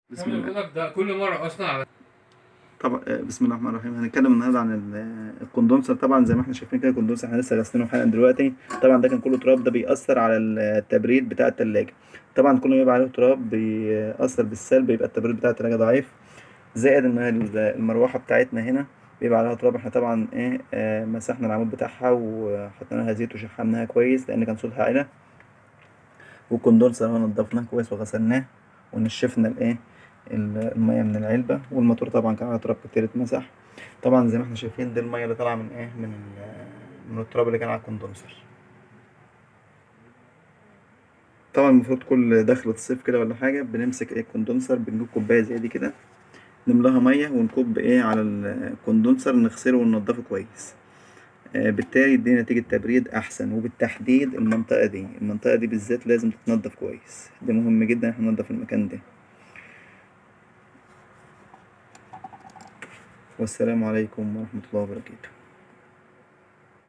بسم انا الله. بقول لك ده كل مره اصلا على. طبعا بسم الله الرحمن الرحيم. هنتكلم النهارده عن الكوندنسر. طبعا زي ما احنا شايفين كده الكوندنسر احنا لسه غاسلينه حالا دلوقتي. طبعا ده كان كله تراب، ده بيأثر على التبريد بتاع التلاجة. طبعا كل ما يبقى عليه تراب بيأثر بالسلب، بيبقى التبريد بتاع التلاجة ضعيف. زائد ان المروحة بتاعتنا هنا بيبقى عليها تراب. احنا طبعا ايه مسحنا العمود بتاعها وحطينا لها زيت وشحمناها كويس لان كان صوتها عالي. والكوندنسر هو نضفناه كويس وغسلناه ونشفنا المية من العلبة. والموتور طبعا كان على تراب كتير اتمسح. طبعا زي ما احنا شايفين دي المية اللي طالعة من من التراب اللي كان على الكوندنسر. طبعا المفروض كل دخلة الصيف كده ولا حاجة بنمسك الكوندنسر، بنجيب كوباية زي دي كده، نملاها مية ونكب على الكوندنسر، نغسله وننضفه كويس. بالتالي يدينا نتيجة تبريد أحسن. وبالتحديد المنطقة دي بالذات لازم تتنضف كويس. ده مهم جدا احنا ننضف المكان ده. والسلام عليكم ورحمة الله وبركاته.